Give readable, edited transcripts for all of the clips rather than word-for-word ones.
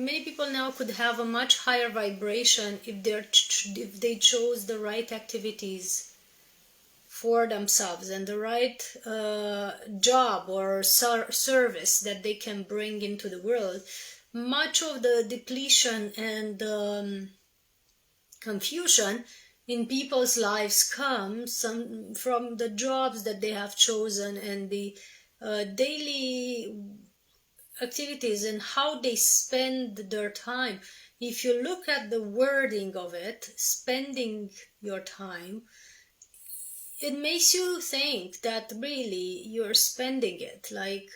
many people now could have a much higher vibration if they chose the right activities for themselves and the right job or service that they can bring into the world. Much of the depletion and confusion in people's lives comes from the jobs that they have chosen and the daily activities and how they spend their time. If you look at the wording of it, spending your time, it makes you think that really you're spending it like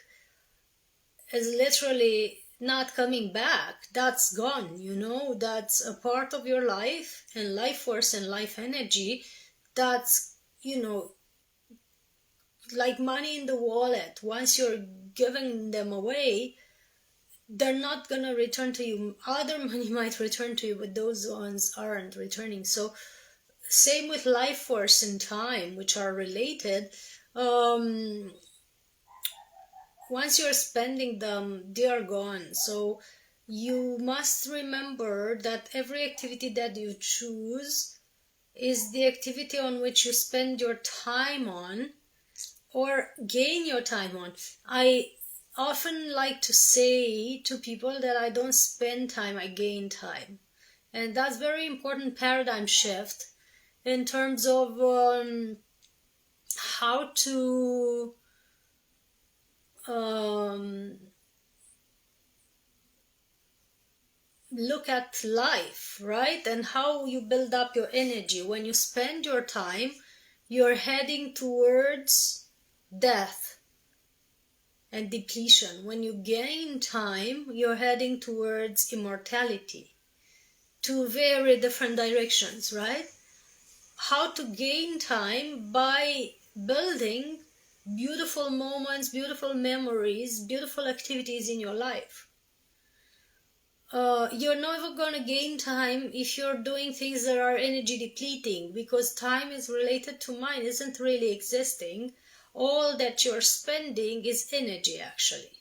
as literally not coming back. That's gone, you know, that's a part of your life and life force and life energy. That's, you know, like money in the wallet. Once you're giving them away, they're not gonna return to you. Other money might return to you, but those ones aren't returning. So same with life force and time, which are related. Once you're spending them, they are gone. So you must remember that every activity that you choose is the activity on which you spend your time on or gain your time on. I often like to say to people that I don't spend time, I gain time. And that's very important paradigm shift in terms of how to look at life, right? And how you build up your energy. When you spend your time, you're heading towards death and depletion. When you gain time, you're heading towards immortality. Two very different directions, right? How to gain time? By building beautiful moments, beautiful memories, beautiful activities in your life. You're never going to gain time if you're doing things that are energy depleting, because time is related to mind, isn't really existing. All that you're spending is energy, actually.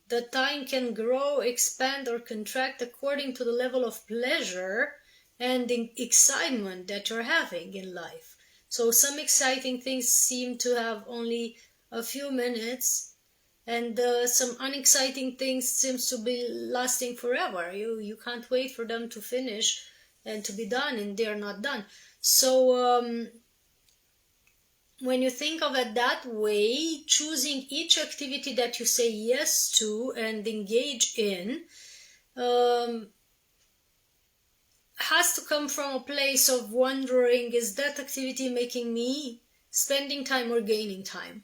The time can grow, expand, or contract according to the level of pleasure and the excitement that you're having in life. So some exciting things seem to have only a few minutes, and some unexciting things seems to be lasting forever. You can't wait for them to finish and to be done, and they're not done. So when you think of it that way, choosing each activity that you say yes to and engage in has to come from a place of wondering, is that activity making me spending time or gaining time?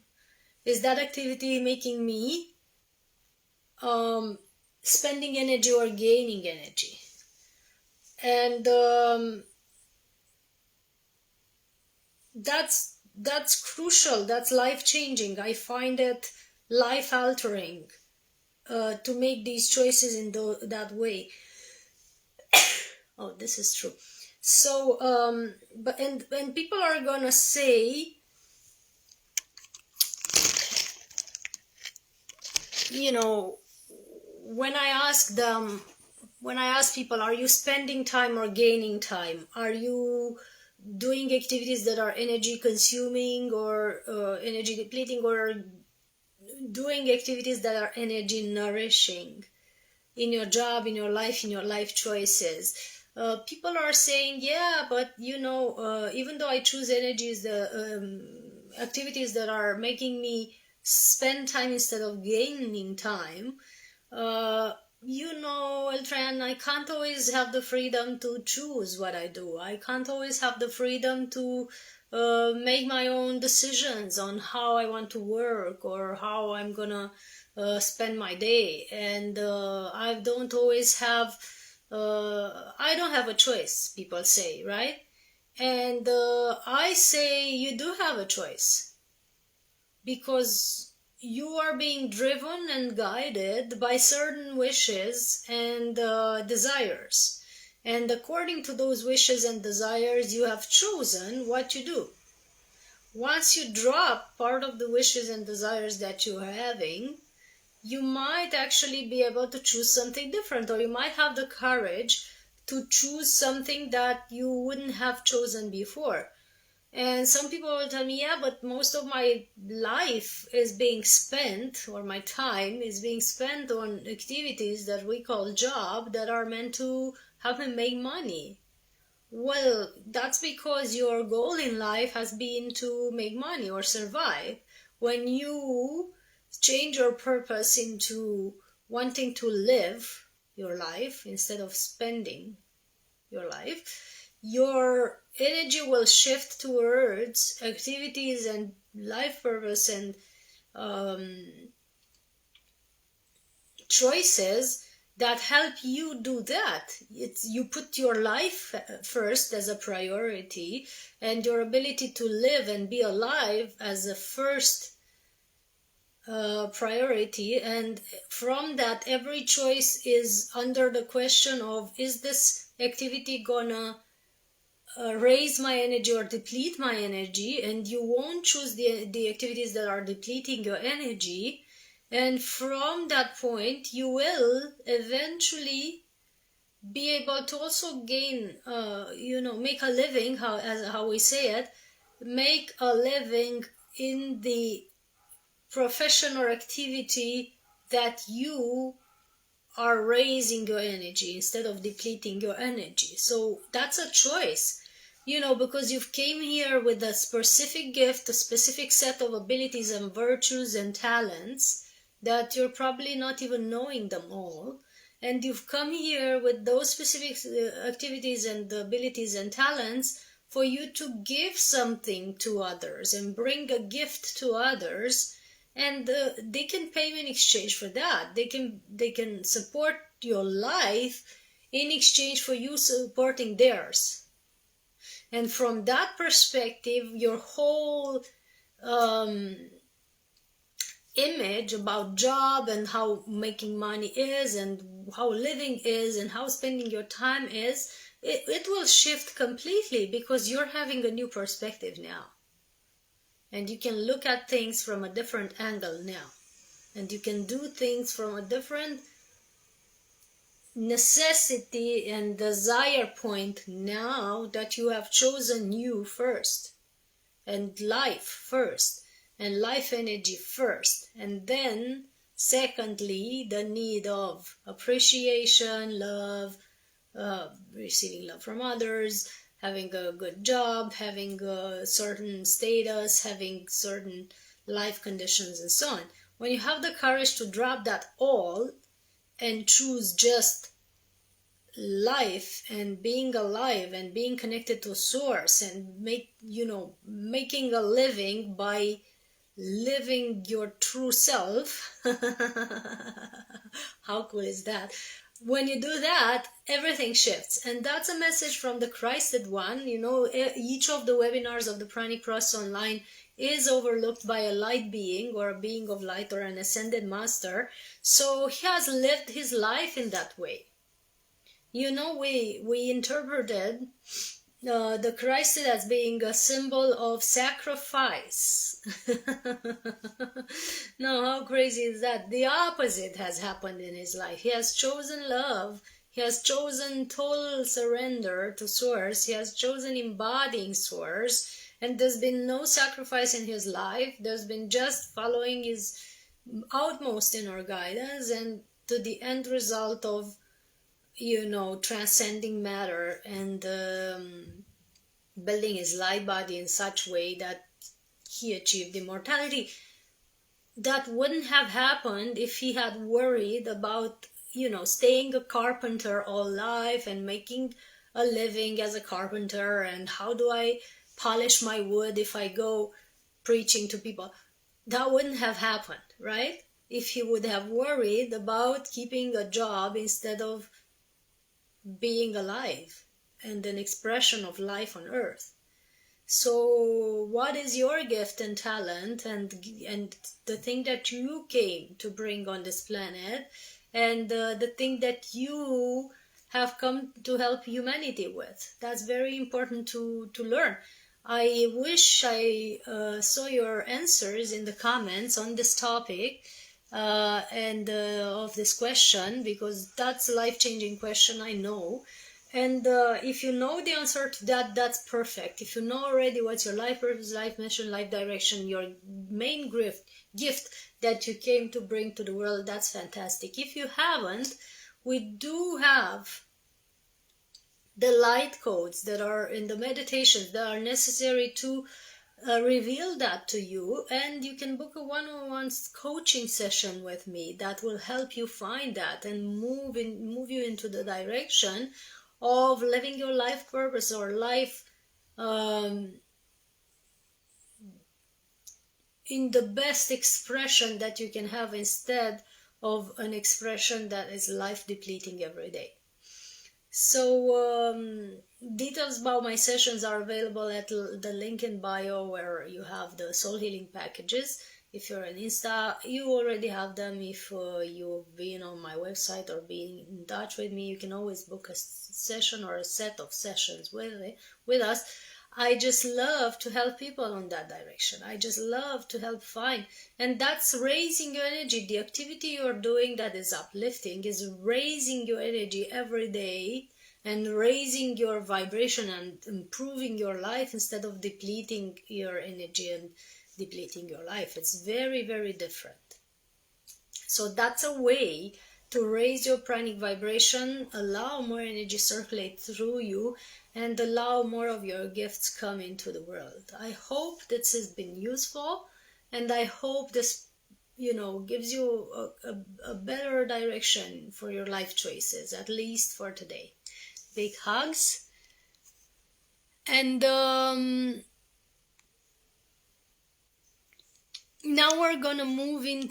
Is that activity making me spending energy or gaining energy? And that's crucial. That's life-changing. I find it life-altering to make these choices in that way. Oh, this is true. So, but and people are gonna say, you know, when I ask people, are you spending time or gaining time? Are you doing activities that are energy consuming or energy depleting, or doing activities that are energy nourishing in your job, in your life choices? People are saying, yeah, but you know, even though I choose energies, the activities that are making me spend time instead of gaining time, you know, ELTRAYAN, I can't always have the freedom to choose what I do. I can't always have the freedom to make my own decisions on how I want to work or how I'm gonna spend my day. And I don't always have, I don't have a choice, people say, right? And I say you do have a choice, because you are being driven and guided by certain wishes and desires. And according to those wishes and desires, you have chosen what you do. Once you drop part of the wishes and desires that you're having, you might actually be able to choose something different, or you might have the courage to choose something that you wouldn't have chosen before. And some people will tell me, yeah, but most of my life is being spent, or my time is being spent on activities that we call job that are meant to help me make money. Well, that's because your goal in life has been to make money or survive. When you change your purpose into wanting to live your life instead of spending your life, your energy will shift towards activities and life purpose and choices that help you do that. You put your life first as a priority, and your ability to live and be alive as a first priority. And from that, every choice is under the question of, is this activity gonna raise my energy or deplete my energy? And you won't choose the activities that are depleting your energy. And from that point, you will eventually be able to also gain, make a living, how we say it, make a living in the profession or activity that you are raising your energy instead of depleting your energy. So that's a choice, because you've came here with a specific gift, a specific set of abilities and virtues and talents that you're probably not even knowing them all. And you've come here with those specific activities and abilities and talents for you to give something to others and bring a gift to others. And they can pay you in exchange for that. They can support your life in exchange for you supporting theirs. And from that perspective, your whole image about job and how making money is and how living is and how spending your time is, it will shift completely, because you're having a new perspective now. And you can look at things from a different angle now. And you can do things from a different necessity and desire point now that you have chosen you first, and life first, and life energy first. And then, secondly, the need of appreciation, love, receiving love from others, having a good job, having a certain status, having certain life conditions, and so on. When you have the courage to drop that all and choose just life and being alive and being connected to source and making a living by living your true self, how cool is that? When you do that, everything shifts. And that's a message from the Christed One. Each of the webinars of the Pranic process online is overlooked by a light being, or a being of light, or an ascended master. So he has lived his life in that way. We interpreted the Christ as being a symbol of sacrifice. No, how crazy is that? The opposite has happened in his life. He has chosen love. He has chosen total surrender to Source. He has chosen embodying Source. And there's been no sacrifice in his life. There's been just following his utmost inner guidance, and to the end result of transcending matter and building his light body in such way that he achieved immortality. That wouldn't have happened if he had worried about staying a carpenter all life and making a living as a carpenter, and how do I polish my wood if I go preaching to people. That wouldn't have happened, right? If he would have worried about keeping a job instead of being alive and an expression of life on earth. So what is your gift and talent, and the thing that you came to bring on this planet, and the thing that you have come to help humanity with? That's very important to learn. I wish I saw your answers in the comments on this topic, and of this question, because that's a life-changing question, I know. And if you know the answer to that, that's perfect. If you know already what's your life purpose, life mission, life direction, your main gift that you came to bring to the world, that's fantastic. If you haven't, we do have the light codes that are in the meditations that are necessary to reveal that to you, and you can book a one-on-one coaching session with me that will help you find that and move you into the direction of living your life purpose or life um, in the best expression that you can have, instead of an expression that is life depleting every day. So details about my sessions are available at the link in bio, where you have the soul healing packages. If you're on Insta, you already have them. If you've been on my website or been in touch with me, you can always book a session or a set of sessions with us. I just love to help people on that direction. I just love to help find, and that's raising your energy. The activity you're doing that is uplifting is raising your energy every day and raising your vibration and improving your life instead of depleting your energy and depleting your life. It's very, very different. So that's a way to raise your pranic vibration, allow more energy circulate through you, and allow more of your gifts come into the world. I hope this has been useful, and I hope this, gives you a better direction for your life choices, at least for today. Big hugs. And now we're gonna move into